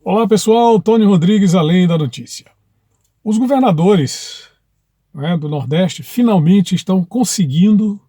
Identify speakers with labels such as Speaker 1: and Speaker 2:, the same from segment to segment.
Speaker 1: Olá pessoal, Tony Rodrigues, Além da Notícia. Os governadores, do Nordeste finalmente estão conseguindo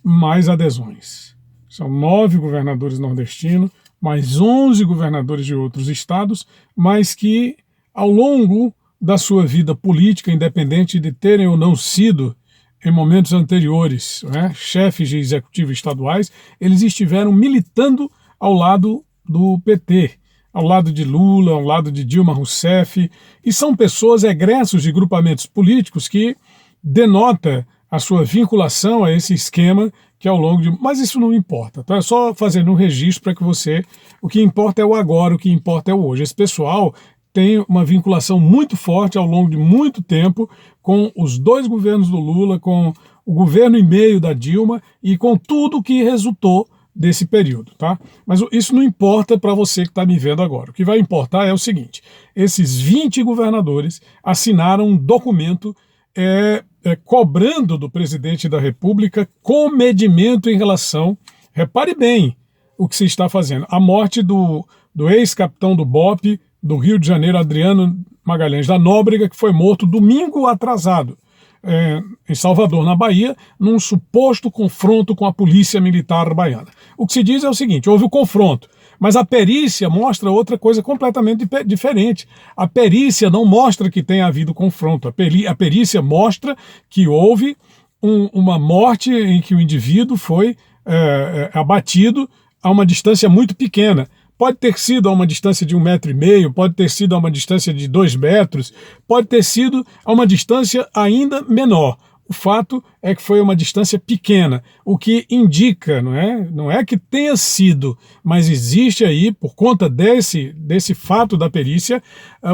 Speaker 1: mais adesões. São 9 governadores nordestinos, mais 11 governadores de outros estados, mas que ao longo da sua vida política, independente de terem ou não sido em momentos anteriores, chefes de executivos estaduais, eles estiveram militando ao lado do PT, ao lado de Lula, ao lado de Dilma Rousseff, e são pessoas egressos de grupamentos políticos que denota a sua vinculação a esse esquema que ao longo de... Mas isso não importa, tá? É só fazendo um registro para que você... O que importa é o agora, o que importa é o hoje. Esse pessoal tem uma vinculação muito forte ao longo de muito tempo com os 2 governos do Lula, com o governo e meio da Dilma e com tudo que resultou desse período, tá? Mas isso não importa para você que está me vendo agora. O que vai importar é o seguinte: esses 20 governadores assinaram um documento cobrando do presidente da República comedimento em relação, repare bem o que se está fazendo, a morte do ex-capitão do BOPE do Rio de Janeiro, Adriano Magalhães da Nóbrega, que foi morto domingo atrasado, em Salvador, na Bahia, num suposto confronto com a polícia militar baiana. O que se diz é o seguinte: houve o confronto, mas a perícia mostra outra coisa completamente diferente. A perícia não mostra que tenha havido confronto, a perícia mostra que houve uma morte em que o indivíduo foi abatido a uma distância muito pequena. Pode ter sido a uma distância de 1,5 metro, pode ter sido a uma distância de 2 metros, pode ter sido a uma distância ainda menor. O fato é que foi uma distância pequena, o que indica, não é que tenha sido, mas existe aí, por conta desse fato da perícia,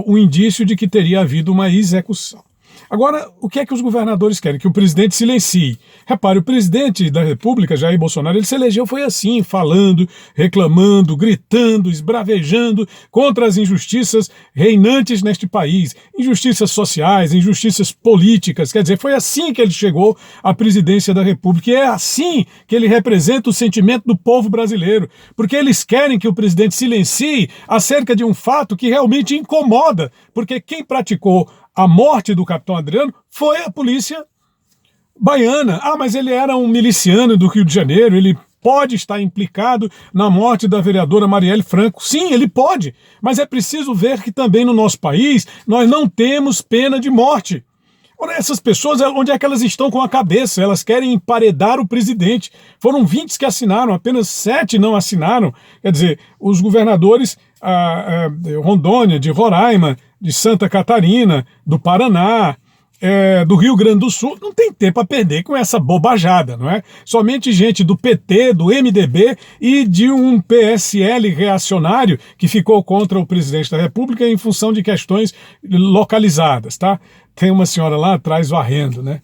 Speaker 1: o indício de que teria havido uma execução. Agora, o que é que os governadores querem? Que o presidente silencie. Repare, o presidente da República, Jair Bolsonaro, ele se elegeu foi assim, falando, reclamando, gritando, esbravejando contra as injustiças reinantes neste país. Injustiças sociais, injustiças políticas. Quer dizer, foi assim que ele chegou à presidência da República. E é assim que ele representa o sentimento do povo brasileiro. Porque eles querem que o presidente silencie acerca de um fato que realmente incomoda. Porque quem praticou a morte do capitão Adriano foi a polícia baiana. Ah, mas ele era um miliciano do Rio de Janeiro, ele pode estar implicado na morte da vereadora Marielle Franco. Sim, ele pode, mas é preciso ver que também no nosso país nós não temos pena de morte. Ora, essas pessoas, onde é que elas estão com a cabeça? Elas querem emparedar o presidente. Foram 20 que assinaram, apenas 7 não assinaram. Quer dizer, os governadores de Rondônia, de Roraima, de Santa Catarina, do Paraná, do Rio Grande do Sul, não tem tempo a perder com essa bobajada, não é? Somente gente do PT, do MDB e de um PSL reacionário que ficou contra o presidente da República em função de questões localizadas, tá? Tem uma senhora lá atrás varrendo, né?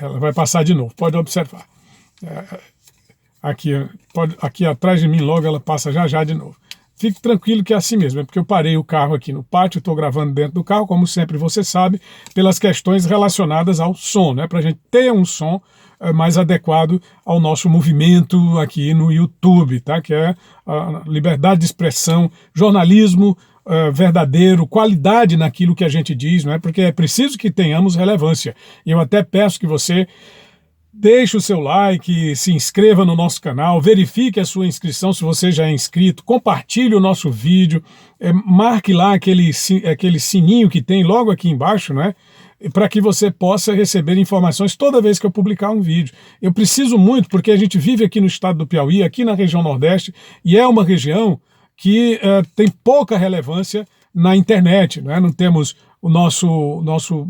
Speaker 1: Ela vai passar de novo, pode observar. Aqui atrás de mim logo ela passa já de novo. Fique tranquilo que é assim mesmo, é porque eu parei o carro aqui no pátio, estou gravando dentro do carro, como sempre você sabe, pelas questões relacionadas ao som, né? Para a gente ter um som mais adequado ao nosso movimento aqui no YouTube, tá? Que é a liberdade de expressão, jornalismo verdadeiro, qualidade naquilo que a gente diz, não é? Porque é preciso que tenhamos relevância. E eu até peço que você deixe o seu like, se inscreva no nosso canal, verifique a sua inscrição se você já é inscrito, compartilhe o nosso vídeo, marque lá aquele sininho que tem logo aqui embaixo, né? Para que você possa receber informações toda vez que eu publicar um vídeo. Eu preciso muito, porque a gente vive aqui no estado do Piauí, aqui na região Nordeste, e é uma região que tem pouca relevância na internet, né? Não temos o nosso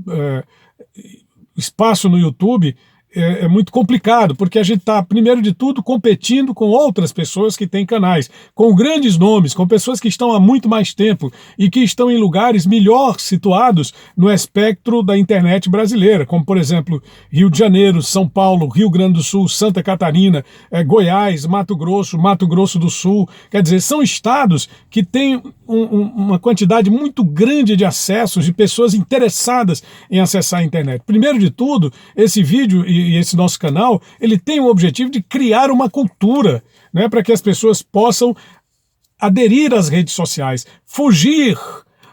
Speaker 1: espaço no YouTube. É muito complicado, porque a gente está, primeiro de tudo, competindo com outras pessoas que têm canais, com grandes nomes, com pessoas que estão há muito mais tempo e que estão em lugares melhor situados no espectro da internet brasileira, como, por exemplo, Rio de Janeiro, São Paulo, Rio Grande do Sul, Santa Catarina, Goiás, Mato Grosso do Sul. Quer dizer, são estados que têm uma quantidade muito grande de acessos, de pessoas interessadas em acessar a internet. Primeiro de tudo, esse vídeo e esse nosso canal, ele tem o objetivo de criar uma cultura, né, para que as pessoas possam aderir às redes sociais, fugir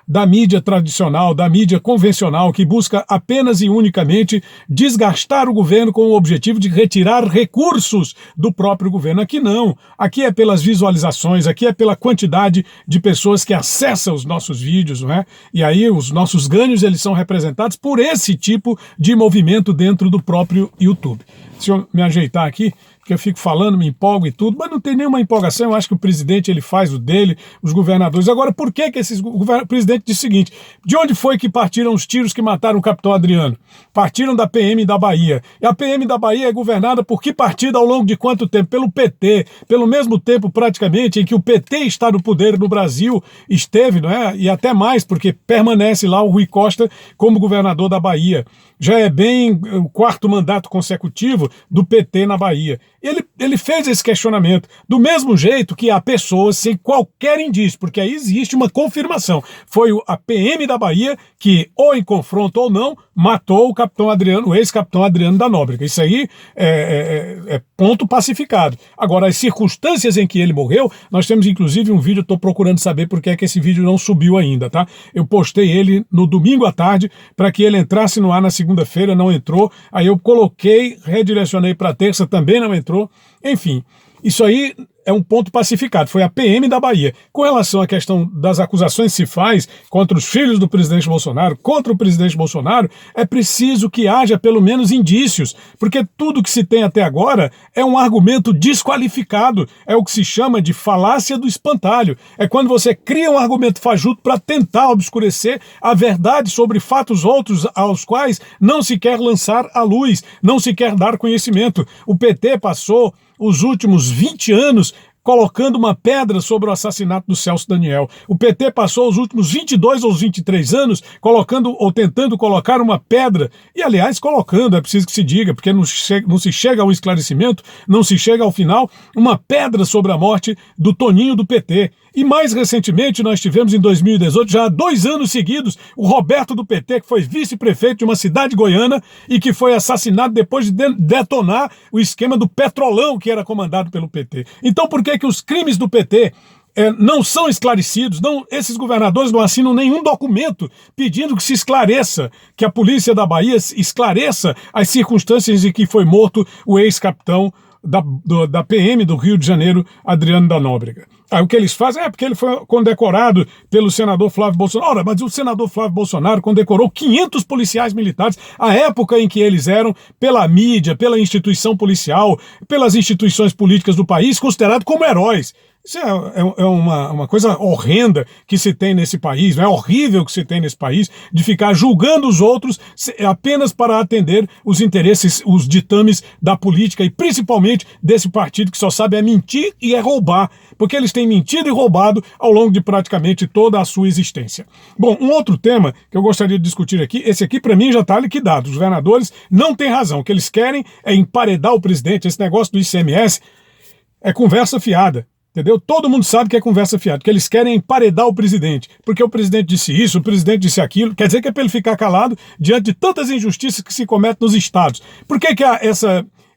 Speaker 1: da mídia tradicional, da mídia convencional, que busca apenas e unicamente desgastar o governo com o objetivo de retirar recursos do próprio governo. Aqui não. Aqui é pelas visualizações, aqui é pela quantidade de pessoas que acessam os nossos vídeos, não é? E aí os nossos ganhos, eles são representados por esse tipo de movimento dentro do próprio YouTube. Deixa eu me ajeitar aqui, porque eu fico falando, me empolgo e tudo, mas não tem nenhuma empolgação. Eu acho que o presidente, ele faz o dele, os governadores. Agora, por que o presidente diz o seguinte: de onde foi que partiram os tiros que mataram o capitão Adriano? Partiram da PM da Bahia. E a PM da Bahia é governada por que partido ao longo de quanto tempo? Pelo PT. Pelo mesmo tempo, praticamente, em que o PT está no poder no Brasil, esteve, não é? E até mais, porque permanece lá o Rui Costa como governador da Bahia. Já é bem o 4º mandato consecutivo do PT na Bahia. Ele fez esse questionamento, do mesmo jeito que há pessoas sem qualquer indício, porque aí existe uma confirmação. Foi a PM da Bahia que, ou em confronto ou não, matou o capitão Adriano, o ex-capitão Adriano da Nóbrega. Isso aí é ponto pacificado. Agora, as circunstâncias em que ele morreu, nós temos inclusive um vídeo, estou procurando saber por que é que esse vídeo não subiu ainda, tá? Eu postei ele no domingo à tarde para que ele entrasse no ar na segunda-feira, não entrou. Aí eu coloquei, redirecionei para terça, também não entrou. Enfim, isso aí é um ponto pacificado, foi a PM da Bahia. Com relação à questão das acusações que se faz contra os filhos do presidente Bolsonaro, contra o presidente Bolsonaro, é preciso que haja pelo menos indícios, porque tudo que se tem até agora é um argumento desqualificado, é o que se chama de falácia do espantalho. É quando você cria um argumento fajuto para tentar obscurecer a verdade sobre fatos outros aos quais não se quer lançar a luz, não se quer dar conhecimento. O PT passou os últimos 20 anos colocando uma pedra sobre o assassinato do Celso Daniel. O PT passou os últimos 22 ou 23 anos colocando ou tentando colocar uma pedra, e aliás colocando, é preciso que se diga, porque não se chega ao esclarecimento, não se chega ao final, uma pedra sobre a morte do Toninho do PT. E mais recentemente nós tivemos em 2018, já há 2 anos seguidos, o Roberto do PT, que foi vice-prefeito de uma cidade goiana e que foi assassinado depois de detonar o esquema do Petrolão, que era comandado pelo PT. Então por que os crimes do PT não são esclarecidos? Esses governadores não assinam nenhum documento pedindo que se esclareça, que a polícia da Bahia esclareça as circunstâncias em que foi morto o ex-capitão da PM do Rio de Janeiro, Adriano da Nóbrega. Aí o que eles fazem é porque ele foi condecorado pelo senador Flávio Bolsonaro. Ora, mas o senador Flávio Bolsonaro condecorou 500 policiais militares, à época em que eles eram, pela mídia, pela instituição policial, pelas instituições políticas do país, considerados como heróis. Isso é uma coisa horrenda que se tem nesse país, é horrível que se tem nesse país, de ficar julgando os outros apenas para atender os interesses, os ditames da política e principalmente desse partido que só sabe mentir e roubar, porque eles têm mentido e roubado ao longo de praticamente toda a sua existência. Bom, um outro tema que eu gostaria de discutir aqui, esse aqui para mim já está liquidado. Os governadores não têm razão, o que eles querem é emparedar o presidente. Esse negócio do ICMS é conversa fiada. Entendeu? Todo mundo sabe que é conversa fiada, que eles querem emparedar o presidente, porque o presidente disse isso, o presidente disse aquilo, quer dizer que é para ele ficar calado diante de tantas injustiças que se cometem nos estados. Por que há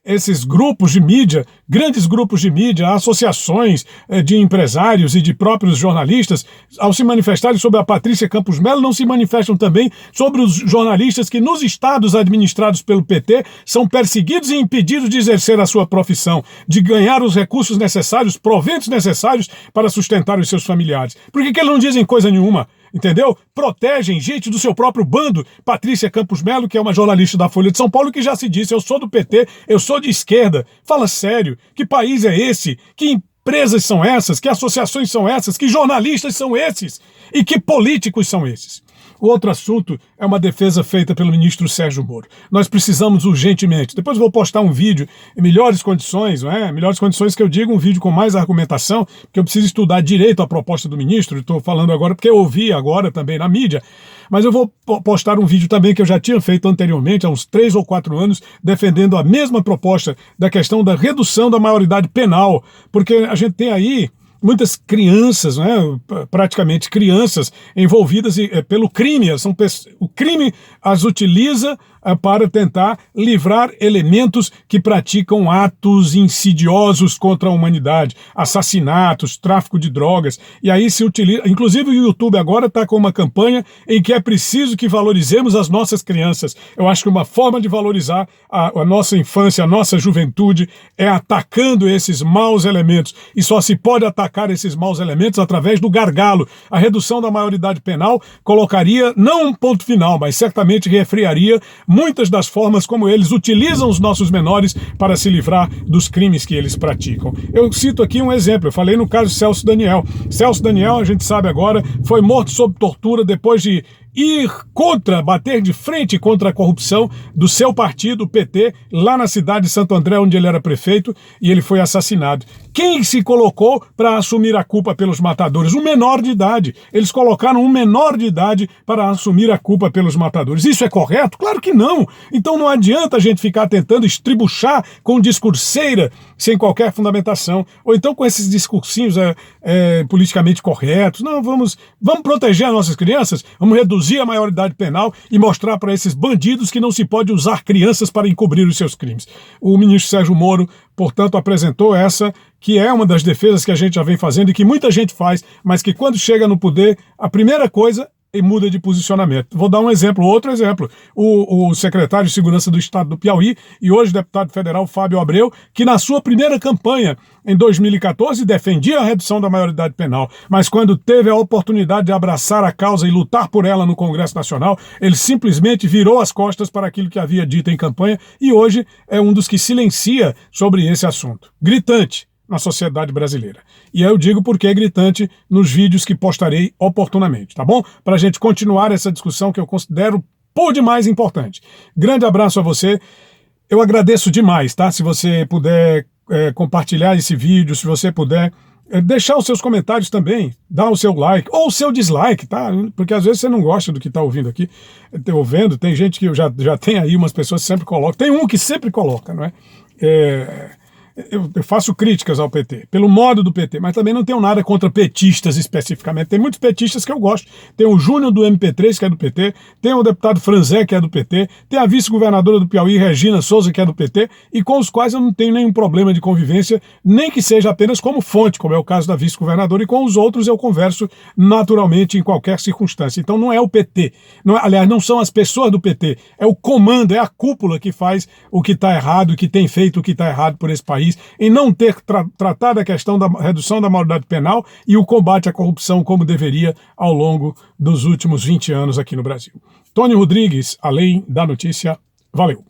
Speaker 1: esses grupos de mídia, grandes grupos de mídia, associações de empresários e de próprios jornalistas, ao se manifestarem sobre a Patrícia Campos Melo, não se manifestam também sobre os jornalistas que nos estados administrados pelo PT são perseguidos e impedidos de exercer a sua profissão, de ganhar os recursos necessários, proventos necessários para sustentar os seus familiares. Por que eles não dizem coisa nenhuma? Entendeu? Protegem gente do seu próprio bando. Patrícia Campos Melo, que é uma jornalista da Folha de São Paulo, que já se disse: eu sou do PT, eu sou de esquerda. Fala sério, que país é esse? Que empresas são essas? Que associações são essas? Que jornalistas são esses? E que políticos são esses? O outro assunto é uma defesa feita pelo ministro Sérgio Moro. Nós precisamos urgentemente, depois eu vou postar um vídeo em melhores condições, não é? Melhores condições que eu digo, um vídeo com mais argumentação, porque eu preciso estudar direito a proposta do ministro. Estou falando agora porque eu ouvi agora também na mídia, mas eu vou postar um vídeo também que eu já tinha feito anteriormente, há uns 3 ou 4 anos, defendendo a mesma proposta da questão da redução da maioridade penal, porque a gente tem aí muitas crianças, né, praticamente crianças envolvidas pelo crime. O crime as utiliza para tentar livrar elementos que praticam atos insidiosos contra a humanidade, assassinatos, tráfico de drogas, e aí se utiliza, inclusive o YouTube agora está com uma campanha em que é preciso que valorizemos as nossas crianças. Eu acho que uma forma de valorizar a nossa infância, a nossa juventude, é atacando esses maus elementos, e só se pode atacar esses maus elementos através do gargalo. A redução da maioridade penal colocaria, não um ponto final, mas certamente refriaria muitas das formas como eles utilizam os nossos menores para se livrar dos crimes que eles praticam. Eu cito aqui um exemplo, eu falei no caso de Celso Daniel. Celso Daniel, a gente sabe agora, foi morto sob tortura depois de bater de frente contra a corrupção do seu partido, o PT, lá na cidade de Santo André, onde ele era prefeito, e ele foi assassinado. Quem se colocou para assumir a culpa pelos matadores? Um menor de idade. Eles colocaram um menor de idade para assumir a culpa pelos matadores. Isso é correto? Claro que não. Então não adianta a gente ficar tentando estribuchar com discurseira sem qualquer fundamentação, ou então com esses discursinhos politicamente corretos. Não, vamos proteger as nossas crianças, vamos reduzir a maioridade penal e mostrar para esses bandidos que não se pode usar crianças para encobrir os seus crimes. O ministro Sérgio Moro, portanto, apresentou essa, que é uma das defesas que a gente já vem fazendo e que muita gente faz, mas que quando chega no poder, a primeira coisa e muda de posicionamento. Vou dar um exemplo, outro exemplo. O secretário de Segurança do Estado do Piauí e hoje deputado federal Fábio Abreu, que na sua primeira campanha em 2014 defendia a redução da maioridade penal, mas quando teve a oportunidade de abraçar a causa e lutar por ela no Congresso Nacional, ele simplesmente virou as costas para aquilo que havia dito em campanha e hoje é um dos que silencia sobre esse assunto. Gritante na sociedade brasileira. E eu digo porque é gritante nos vídeos que postarei oportunamente, tá bom? Para a gente continuar essa discussão que eu considero por demais importante. Grande abraço a você. Eu agradeço demais, tá? Se você puder compartilhar esse vídeo, se você puder deixar os seus comentários também, dar o seu like ou o seu dislike, tá? Porque às vezes você não gosta do que está ouvindo aqui, tem gente que já tem aí umas pessoas que sempre colocam, tem um que sempre coloca, não é? Eu faço críticas ao PT, pelo modo do PT, mas também não tenho nada contra petistas especificamente. Tem muitos petistas que eu gosto. Tem o Júnior do MP3, que é do PT, tem o deputado Franzé, que é do PT, tem a vice-governadora do Piauí, Regina Souza, que é do PT, e com os quais eu não tenho nenhum problema de convivência, nem que seja apenas como fonte, como é o caso da vice-governadora, e com os outros eu converso naturalmente em qualquer circunstância. Então não é o PT, aliás, não são as pessoas do PT, é o comando, é a cúpula que faz o que está errado, que tem feito o que está errado por esse país, em não ter tratado a questão da redução da maioridade penal e o combate à corrupção como deveria ao longo dos últimos 20 anos aqui no Brasil. Tony Rodrigues, Além da Notícia, valeu!